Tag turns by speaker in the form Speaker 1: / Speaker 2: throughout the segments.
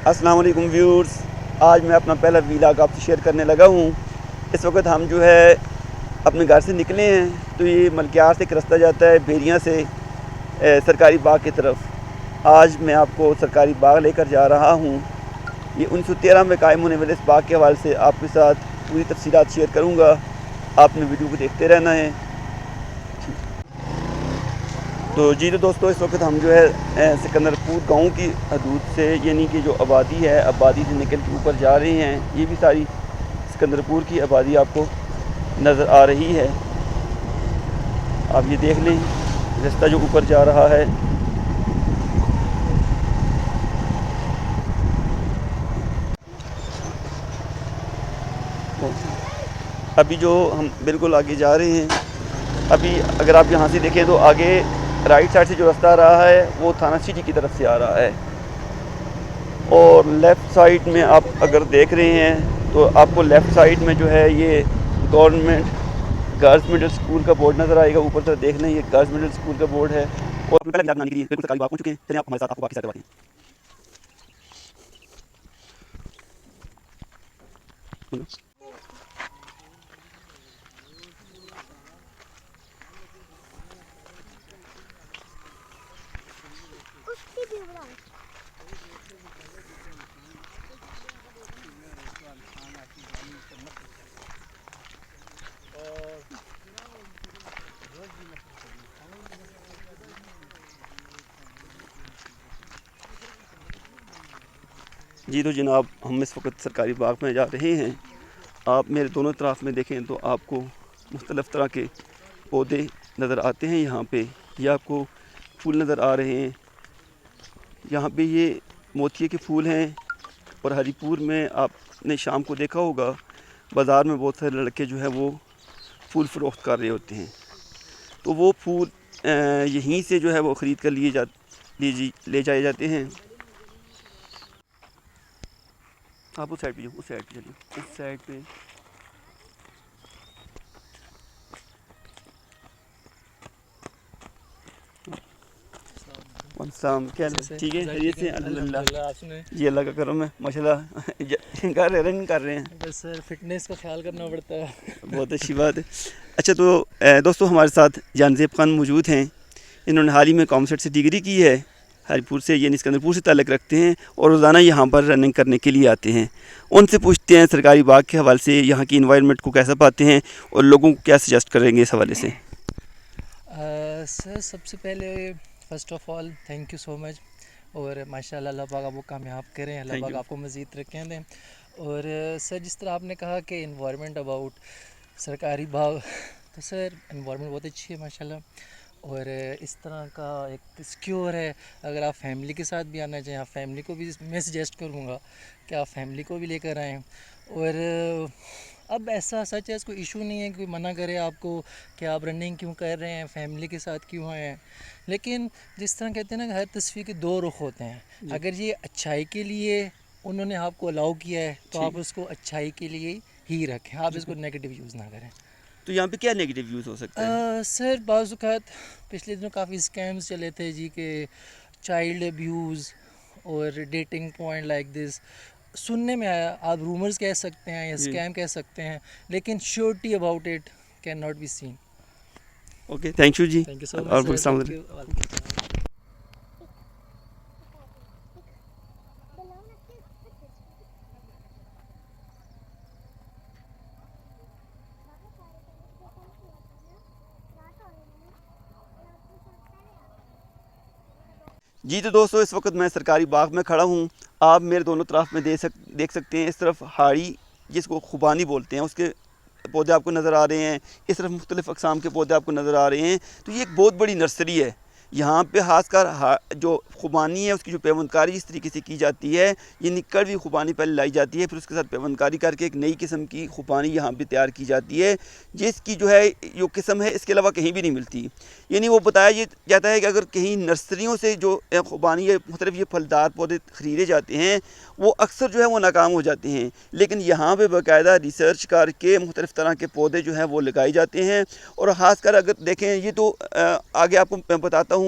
Speaker 1: अस्सलाम वालेकुम व्यूअर्स, आज मैं अपना पहला व्लॉग आपसे शेयर करने लगा हूँ। इस वक्त हम जो है अपने घर से निकले हैं तो ये मलकियार से एक रास्ता जाता है भेड़िया से सरकारी बाग की तरफ। आज मैं आपको सरकारी बाग लेकर जा रहा हूँ। ये 1913 में कायम होने वाले इस बाग के हवाले से आपके साथ पूरी तफसीलात शेयर करूँगा। आपने वीडियो को देखते रहना है। तो जी तो दोस्तों, इस वक्त हम जो है सिकंदरपुर गांव की हदूद से, यानी कि जो आबादी है, आबादी से निकल के ऊपर जा रहे हैं। ये भी सारी सिकंदरपुर की आबादी आपको नज़र आ रही है। आप ये देख लें रास्ता जो ऊपर जा रहा है। अभी जो हम बिल्कुल आगे जा रहे हैं, अभी अगर आप यहाँ से देखें तो आगे राइट साइड से जो रास्ता आ रहा है वो थाना सिटी की तरफ से आ रहा है, और लेफ़्ट साइड में आप अगर देख रहे हैं तो आपको लेफ़्ट साइड में जो है ये गवर्नमेंट गर्ल्स मिडिल स्कूल का बोर्ड नज़र आएगा। ऊपर से देख लें, ये गर्ल्स मिडिल स्कूल का बोर्ड है। और पहले बनाने के लिए बिल्कुल सरकारी बाग पहुंच चुके हैं। चलिए आप हमारे साथ आपको बाकी सारे बातें। जी तो जनाब, हम इस वक्त सरकारी बाग में जा रहे हैं। आप मेरे दोनों तरफ में देखें तो आपको मुख्तलिफ़ तरह के पौधे नज़र आते हैं। यहाँ पे ये आपको फूल नज़र आ रहे हैं। यहाँ पे ये मोतिये के फूल हैं। और हरीपुर में आपने शाम को देखा होगा, बाज़ार में बहुत सारे लड़के जो है वो फूल फ़रोख्त कर रहे होते हैं। तो वो फूल यहीं से जो है वो ख़रीद कर ले जाए जाते हैं। आप उस साइड पे, उस साइड पे चलिए, उस साइड पे। क्या ठीक है, खैरियत से? अल्हम्दुलिल्लाह जी, अल्लाह का करम है माशाल्लाह। कर रनिंग कर रहे हैं
Speaker 2: बस सर, फिटनेस का ख्याल करना पड़ता है।
Speaker 1: बहुत अच्छी बात है। अच्छा तो दोस्तों, हमारे साथ जानज़ेब खान मौजूद हैं। इन्होंने हाल ही में कॉमर्स से डिग्री की है। हरीपुर से यानी सिकंदरपुर से ताल्लुक़ रखते हैं और रोज़ाना यहाँ पर रनिंग करने के लिए आते हैं। उनसे पूछते हैं सरकारी बाग के हवाले से यहाँ की इन्वायरमेंट को कैसा पाते हैं और लोगों को क्या सजेस्ट करेंगे इस हवाले से।
Speaker 2: सर, सबसे पहले first of all thank you so much. और माशाल्लाह अल्लाह पाक आपको कामयाब करें, अल्लाह पाक आपको मज़ीद तरक्कियाँ दें। और सर, जिस तरह आपने कहा कि इन्वायरमेंट अबाउट सरकारी बाग, तो सर इन्वायरमेंट बहुत अच्छी है माशाल्लाह। और इस तरह का एक सिक्योर है। अगर आप फैमिली के साथ भी आना चाहें, आप फैमिली को भी मैं सजेस्ट करूँगा कि आप फैमिली को भी लेकर आएँ। और अब ऐसा सच है, कोई इशू नहीं है, कोई मना करे आपको कि आप रनिंग क्यों कर रहे हैं, फैमिली के साथ क्यों आए हैं। लेकिन जिस तरह कहते हैं ना, हर तस्वीर के दो रुख होते हैं। अगर ये अच्छाई के लिए उन्होंने आपको अलाउ किया है तो आप उसको अच्छाई के लिए ही रखें, आप इसको नेगेटिव यूज़ ना करें।
Speaker 1: तो यहाँ पे क्या नेगेटिव यूज़ हो सकता है?
Speaker 2: सर, बाज़ पिछले दिनों काफ़ी स्कैम्स चले थे जी, के चाइल्ड अब्यूज़ और डेटिंग पॉइंट लाइक दिस सुनने में आया। आप रूमर्स कह सकते हैं या स्कैम कह सकते हैं, लेकिन surety about it can not be seen.
Speaker 1: Okay, thank you जी।
Speaker 2: Thank you so much sir.
Speaker 1: जी तो दोस्तों, इस वक्त मैं सरकारी बाग में खड़ा हूँ। आप मेरे दोनों तरफ में देख सकते हैं। इस तरफ हाड़ी, जिसको खुबानी बोलते हैं, उसके पौधे आपको नज़र आ रहे हैं। इस तरफ मुख्तलिफ़ अक़साम के पौधे आपको नज़र आ रहे हैं। तो ये एक बहुत बड़ी नर्सरी है। यहाँ पे ख़ासकर जो खुबानी है उसकी जो पेवंदकारी इस तरीके से की जाती है, ये निकल भी खुबानी पहले लाई जाती है, फिर उसके साथ पेवंदकारी करके एक नई किस्म की खुबानी यहाँ पे तैयार की जाती है, जिसकी जो है जो किस्म है इसके अलावा कहीं भी नहीं मिलती। यानी वो बताया ये जाता है कि अगर कहीं नर्सरियों से जो खुबानी या मुख्तलिफ ये फलदार पौधे ख़रीदे जाते हैं वो अक्सर जो है वो नाकाम हो जाते हैं, लेकिन यहाँ पे बाकायदा रिसर्च करके मुख्तलिफ़ तरह के पौधे जो हैं वो लगाए जाते हैं। और ख़ासकर अगर देखें, ये तो आगे आपको मैं बताता हूँ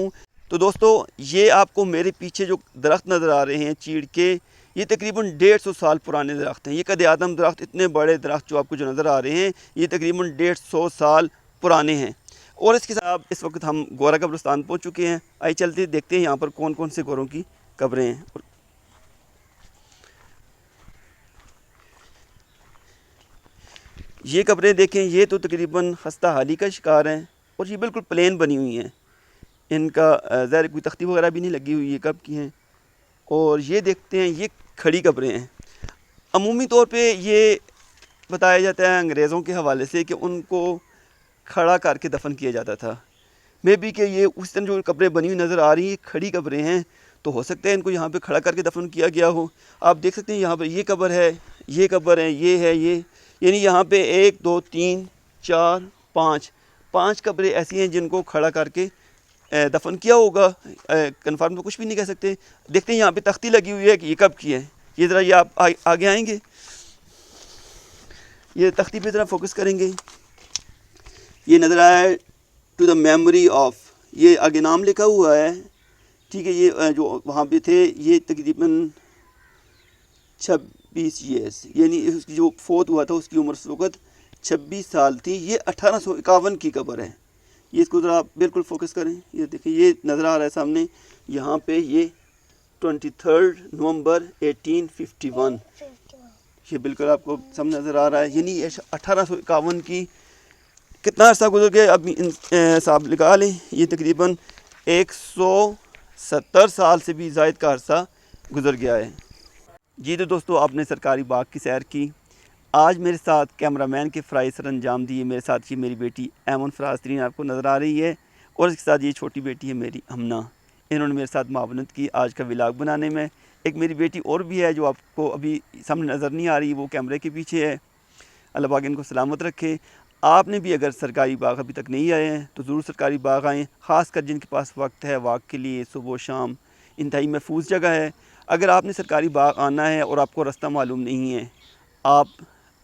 Speaker 1: तो दोस्तों ये आपको मेरे पीछे जो दरख्त नज़र आ रहे हैं चीड़ के, ये तकरीबन 150 साल पुराने दरख्त हैं। ये कद आदम दरख्त, इतने बड़े दरख्त जो आपको जो नज़र आ रहे हैं ये तकरीबन 150 साल पुराने हैं। और इसके साथ इस वक्त हम गौरा कब्रिस्तान पहुँच चुके हैं। आइए चलते देखते हैं यहाँ पर कौन कौन से गौरों की कब्रें हैं। ये कब्रें देखें, ये तो तकरीबन खस्ता हाली का शिकार हैं और ये बिल्कुल प्लेन बनी हुई हैं। इनका ज़ाहिर कोई तख्ती वगैरह भी नहीं लगी हुई है, कब की हैं। और ये देखते हैं ये खड़ी कब्रें हैं। अमूमी तौर पे ये बताया जाता है अंग्रेज़ों के हवाले से कि उनको खड़ा करके दफन किया जाता था। मे बी कि ये उस दिन जो कब्रें बनी हुई नज़र आ रही हैं खड़ी कब्रें हैं, तो हो सकता है इनको यहाँ पे खड़ा करके दफन किया गया हो। आप देख सकते हैं यहाँ पर ये कब्र है, ये कब्र है, ये है, ये यानी यहाँ पे 1 2 3 4 5 कब्रें ऐसी हैं जिनको खड़ा करके दफन किया होगा। कन्फर्म तो कुछ भी नहीं कह सकते। देखते हैं यहाँ पे तख्ती लगी हुई है कि ये कब की है। ये ज़रा ये आप आगे आएंगे, ये तख्ती पे ज़रा फोकस करेंगे। ये नज़र आया है टू द मेमोरी ऑफ, ये आगे नाम लिखा हुआ है, ठीक है। ये जो वहाँ पे थे ये तकरीबन 26 ईयर्स, यानी उसकी जो फोत हुआ था उसकी उम्र उस वक्त 26 साल थी। ये 1851 की कब्र है। ये इसको ज़रा आप बिल्कुल फोकस करें, ये देखिए ये नज़र आ रहा है सामने यहाँ पे, ये 23 नवंबर 1851, ये बिल्कुल आपको सामने नज़र आ रहा है। यानी 1851 की, कितना अर्सा गुजर गया अब हिसाब लगा लें, ये तकरीबन 170 साल से भी ज़ायद का अर्सा गुजर गया है। जी तो दोस्तों आपने सरकारी बाग की सैर की। आज मेरे साथ कैमरामैन के फ़राइज़ सर अंजाम दिए। मेरे साथ ये मेरी बेटी ऐमन फराज तरीन आपको नज़र आ रही है और इसके साथ ये छोटी बेटी है मेरी हमना। इन्होंने मेरे साथ मावनत की आज का व्लॉग बनाने में। एक मेरी बेटी और भी है जो आपको अभी सामने नज़र नहीं आ रही, वो कैमरे के पीछे है। अल्लाह पाक इनको सलामत रखे। आपने भी अगर सरकारी बाग अभी तक नहीं आए हैं तो ज़रूर सरकारी बाग आएँ, ख़ासकर जिनके पास वक्त है वाक के लिए। सुबह शाम इंतहाई महफूज जगह है। अगर आपने सरकारी बाग आना है और आपको रास्ता मालूम नहीं है, आप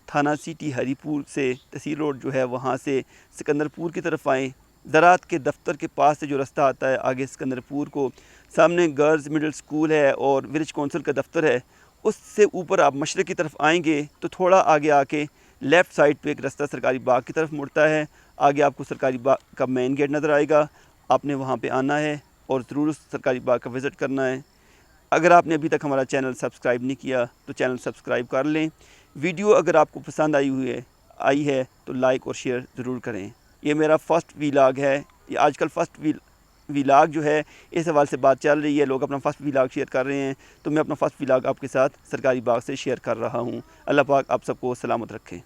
Speaker 1: थाना सिटी हरीपुर से तहसील रोड जो है वहाँ से सिकंदरपुर की तरफ आएँ। ज़राअत के दफ्तर के पास से जो रास्ता आता है आगे सिकंदरपुर को, सामने गर्ल्स मिडिल स्कूल है और विलेज कौंसिल का दफ्तर है, उससे ऊपर आप मशरक़ की तरफ आएंगे तो थोड़ा आगे आके लेफ़्ट साइड पे एक रास्ता सरकारी बाग की तरफ मुड़ता है। आगे आपको सरकारी बाग का मेन गेट नज़र आएगा। आपने वहाँ पे आना है और ज़रूर उस सरकारी बाग का विज़िट करना है। अगर आपने अभी तक हमारा चैनल सब्सक्राइब नहीं किया तो चैनल सब्सक्राइब कर लें। वीडियो अगर आपको पसंद आई है तो लाइक और शेयर ज़रूर करें। ये मेरा फ़र्स्ट व्लॉग है। ये आजकल फ़र्स्ट व्लॉग जो है इस हवाले से बात चल रही है, लोग अपना फ़र्स्ट व्लॉग शेयर कर रहे हैं, तो मैं अपना फ़र्स्ट व्लॉग आपके साथ सरकारी बाग से शेयर कर रहा हूँ। अल्लाह पाक आप सबको सलामत रखे।